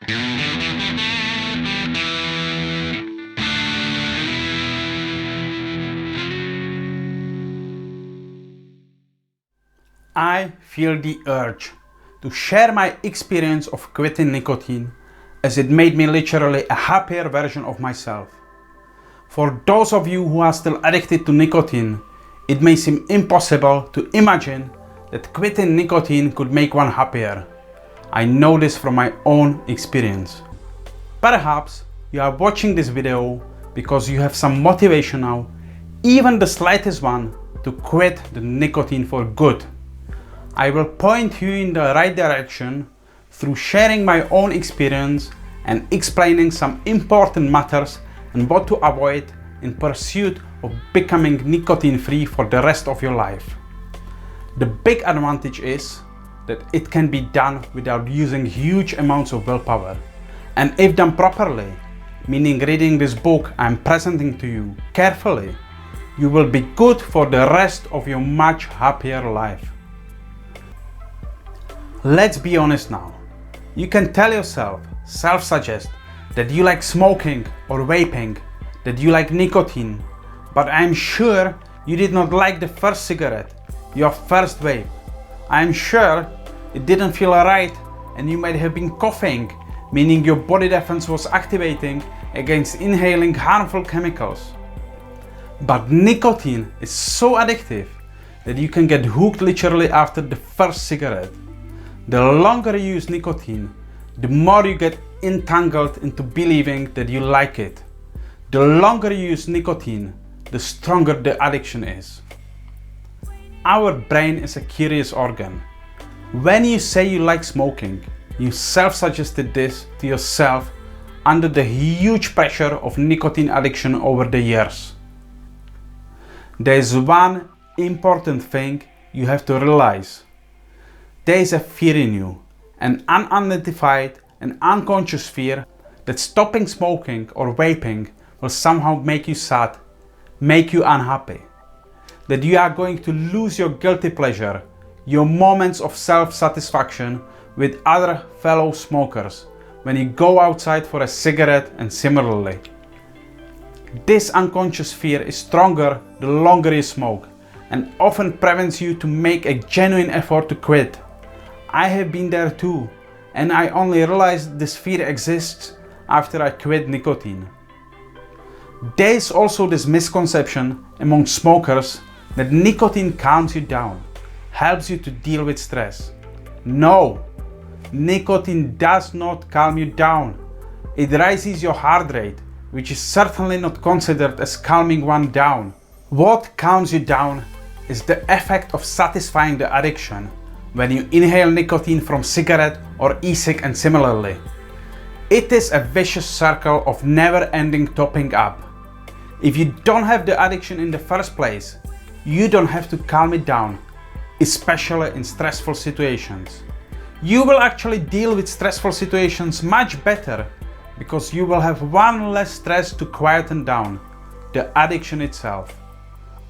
I feel the urge to share my experience of quitting nicotine, as it made me literally a happier version of myself. For those of you who are still addicted to nicotine, it may seem impossible to imagine that quitting nicotine could make one happier. I know this from my own experience. Perhaps you are watching this video because you have some motivation now, even the slightest one, to quit the nicotine for good. I will point you in the right direction through sharing my own experience and explaining some important matters and what to avoid in pursuit of becoming nicotine free for the rest of your life. The big advantage is that it can be done without using huge amounts of willpower, and if done properly, meaning reading this book I'm presenting to you carefully, you will be good for the rest of your much happier life. Let's be honest now. You can tell yourself, self-suggest, that you like smoking or vaping, that you like nicotine, but I'm sure you did not like the first cigarette, your first vape. I'm sure it didn't feel right and you might have been coughing, meaning your body defense was activating against inhaling harmful chemicals. But nicotine is so addictive that you can get hooked literally after the first cigarette. The longer you use nicotine, the more you get entangled into believing that you like it. The longer you use nicotine, the stronger the addiction is. Our brain is a curious organ. When you say you like smoking, you self-suggested this to yourself under the huge pressure of nicotine addiction over the years. There is one important thing you have to realize. There is a fear in you, an unidentified and unconscious fear that stopping smoking or vaping will somehow make you sad, make you unhappy. That you are going to lose your guilty pleasure, your moments of self-satisfaction with other fellow smokers when you go outside for a cigarette and similarly. This unconscious fear is stronger the longer you smoke and often prevents you to make a genuine effort to quit. I have been there too, and I only realized this fear exists after I quit nicotine. There is also this misconception among smokers that nicotine calms you down, helps you to deal with stress. No, nicotine does not calm you down. It raises your heart rate, which is certainly not considered as calming one down. What calms you down is the effect of satisfying the addiction when you inhale nicotine from cigarette or e-cig and similarly. It is a vicious circle of never-ending topping up. If you don't have the addiction in the first place, you don't have to calm it down, especially in stressful situations. You will actually deal with stressful situations much better because you will have one less stress to quieten down, the addiction itself.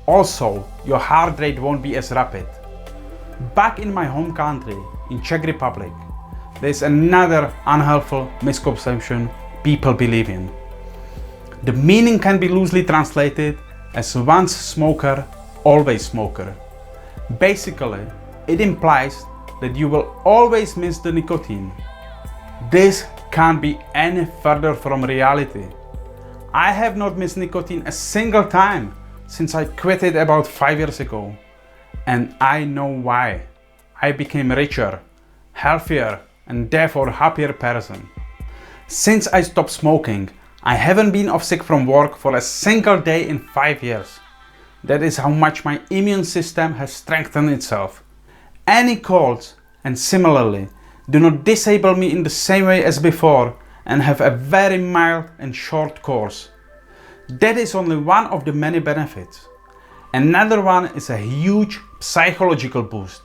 Also, your heart rate won't be as rapid. Back in my home country, in Czech Republic, there's another unhelpful misconception people believe in. The meaning can be loosely translated as once smoker, always smoker. Basically, it implies that you will always miss the nicotine. This can't be any further from reality. I have not missed nicotine a single time since I quit it about 5 years ago. And I know why. I became richer, healthier, and therefore happier person. Since I stopped smoking, I haven't been off sick from work for a single day in 5 years. That is how much my immune system has strengthened itself. Any colds, and similarly, do not disable me in the same way as before and have a very mild and short course. That is only one of the many benefits. Another one is a huge psychological boost.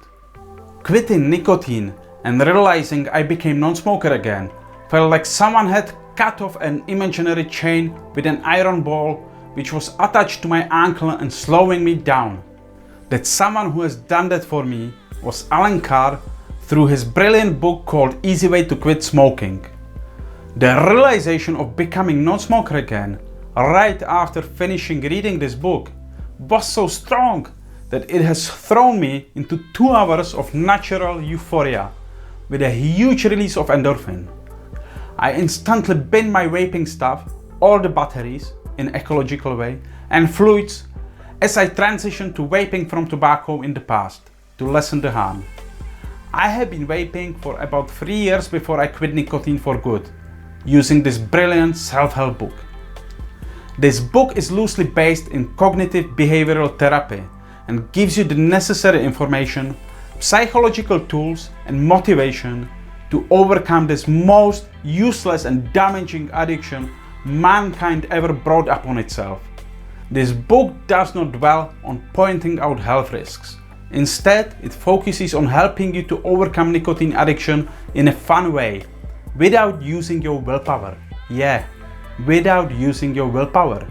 Quitting nicotine and realizing I became non-smoker again felt like someone had cut off an imaginary chain with an iron ball which was attached to my ankle and slowing me down. That someone who has done that for me was Carr through his brilliant book called Easy Way to Quit Smoking. The realization of becoming non-smoker again, right after finishing reading this book, was so strong that it has thrown me into 2 hours of natural euphoria with a huge release of endorphin. I instantly bin my vaping stuff, all the batteries, in ecological way, and fluids as I transitioned to vaping from tobacco in the past to lessen the harm. I have been vaping for about 3 years before I quit nicotine for good, using this brilliant self-help book. This book is loosely based in cognitive behavioral therapy and gives you the necessary information, psychological tools and motivation to overcome this most useless and damaging addiction mankind ever brought upon itself. This book does not dwell on pointing out health risks. Instead, it focuses on helping you to overcome nicotine addiction in a fun way, without using your willpower. Yeah, without using your willpower.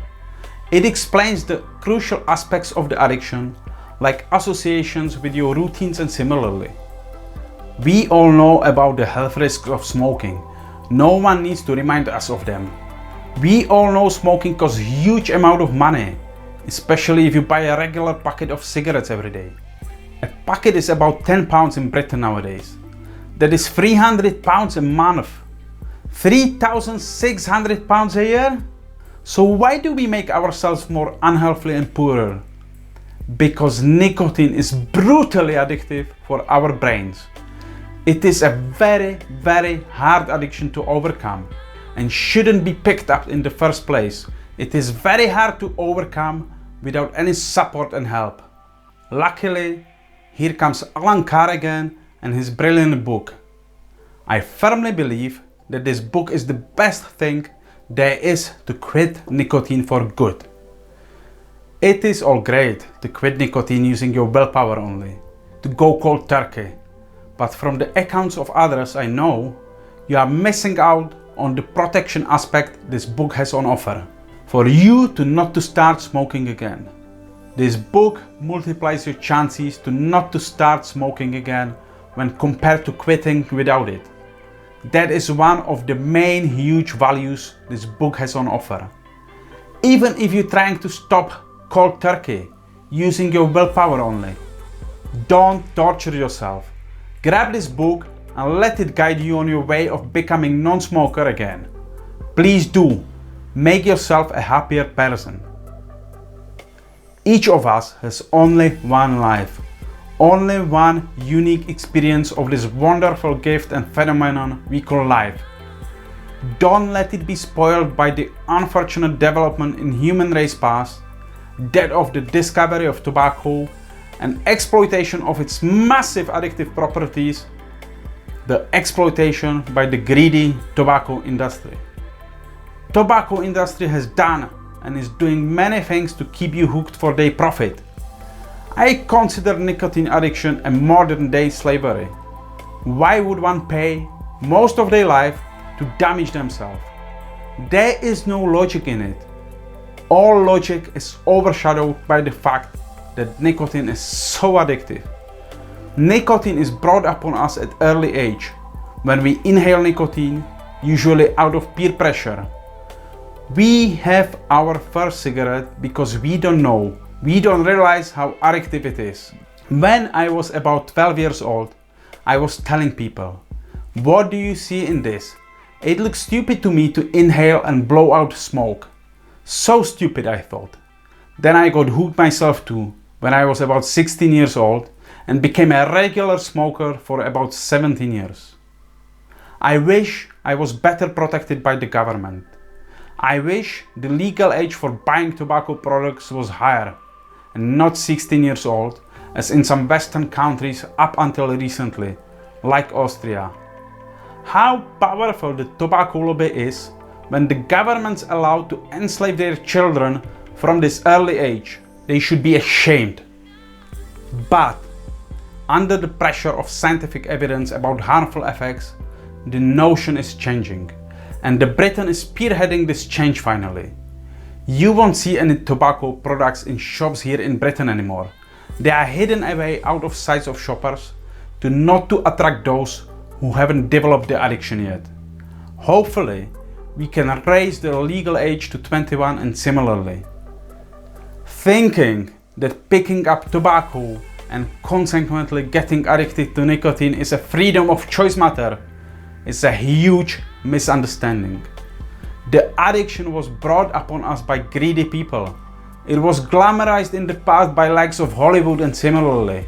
It explains the crucial aspects of the addiction, like associations with your routines and similarly. We all know about the health risks of smoking. No one needs to remind us of them. We all know smoking costs a huge amount of money, especially if you buy a regular packet of cigarettes every day. A packet is about £10 in Britain nowadays. That is £300 a month. £3,600 a year? So why do we make ourselves more unhealthy and poorer? Because nicotine is brutally addictive for our brains. It is a very, very hard addiction to overcome and shouldn't be picked up in the first place. It is very hard to overcome without any support and help. Luckily, here comes Carr again and his brilliant book. I firmly believe that this book is the best thing there is to quit nicotine for good. It is all great to quit nicotine using your willpower only, to go cold turkey. But from the accounts of others I know, you are missing out on the protection aspect this book has on offer, for you to not to start smoking again. This book multiplies your chances to not to start smoking again when compared to quitting without it. That is one of the main huge values this book has on offer. Even if you're trying to stop cold turkey using your willpower only, don't torture yourself. Grab this book and let it guide you on your way of becoming non-smoker again. Please do. Make yourself a happier person. Each of us has only one life, only one unique experience of this wonderful gift and phenomenon we call life. Don't let it be spoiled by the unfortunate development in human race past, that of the discovery of tobacco and exploitation of its massive addictive properties, the exploitation by the greedy tobacco industry. Tobacco industry has done and is doing many things to keep you hooked for their profit. I consider nicotine addiction a modern day slavery. Why would one pay most of their life to damage themselves? There is no logic in it. All logic is overshadowed by the fact that nicotine is so addictive. Nicotine is brought upon us at early age, when we inhale nicotine, usually out of peer pressure. We have our first cigarette because we don't know, we don't realize how addictive it is. When I was about 12 years old, I was telling people, what do you see in this? It looks stupid to me to inhale and blow out smoke. So stupid, I thought. Then I got hooked myself too, when I was about 16 years old and became a regular smoker for about 17 years. I wish I was better protected by the government. I wish the legal age for buying tobacco products was higher and not 16 years old, as in some Western countries up until recently, like Austria. How powerful the tobacco lobby is when the government's allowed to enslave their children from this early age. They should be ashamed. But under the pressure of scientific evidence about harmful effects, the notion is changing, and Britain is spearheading this change finally. You won't see any tobacco products in shops here in Britain anymore. They are hidden away out of sight of shoppers to not to attract those who haven't developed the addiction yet. Hopefully, we can raise the legal age to 21 and similarly. Thinking that picking up tobacco and consequently getting addicted to nicotine is a freedom of choice matter is a huge misunderstanding. The addiction was brought upon us by greedy people. It was glamorized in the past by likes of Hollywood and similarly.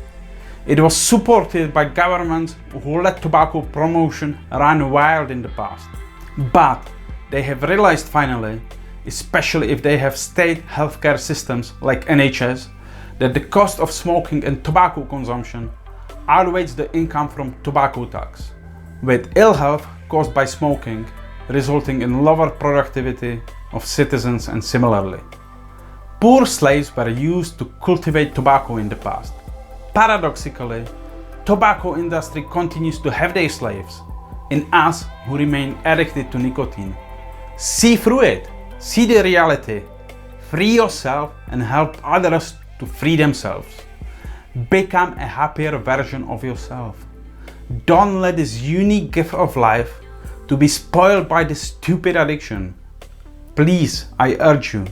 It was supported by governments who let tobacco promotion run wild in the past. But they have realized finally, especially if they have state healthcare systems like NHS, that the cost of smoking and tobacco consumption outweighs the income from tobacco tax, with ill health caused by smoking resulting in lower productivity of citizens and similarly. Poor slaves were used to cultivate tobacco in the past. Paradoxically, tobacco industry continues to have their slaves in us who remain addicted to nicotine. See through it, see the reality, free yourself and help others to free themselves. Become a happier version of yourself. Don't let this unique gift of life to be spoiled by this stupid addiction. Please, I urge you,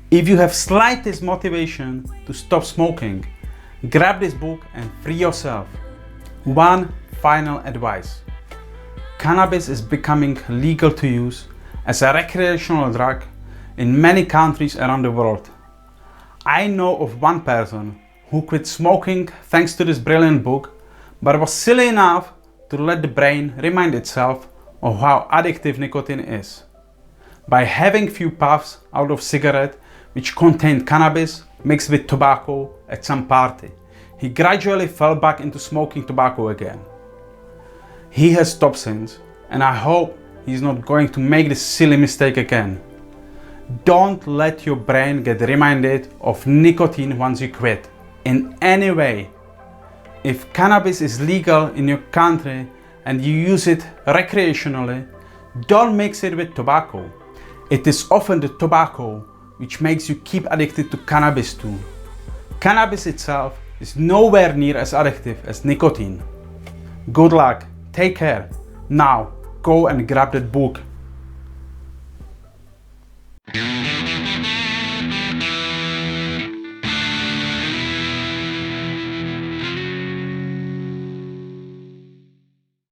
if you have slightest motivation to stop smoking, grab this book and free yourself. One final advice. Cannabis is becoming legal to use as a recreational drug in many countries around the world. I know of one person who quit smoking thanks to this brilliant book, but was silly enough to let the brain remind itself of how addictive nicotine is. By having few puffs out of cigarette which contained cannabis mixed with tobacco at some party, he gradually fell back into smoking tobacco again. He has stopped since, and I hope he's not going to make this silly mistake again. Don't let your brain get reminded of nicotine once you quit, in any way. If cannabis is legal in your country and you use it recreationally, don't mix it with tobacco. It is often the tobacco which makes you keep addicted to cannabis too. Cannabis itself is nowhere near as addictive as nicotine. Good luck, take care. Now go and grab that book.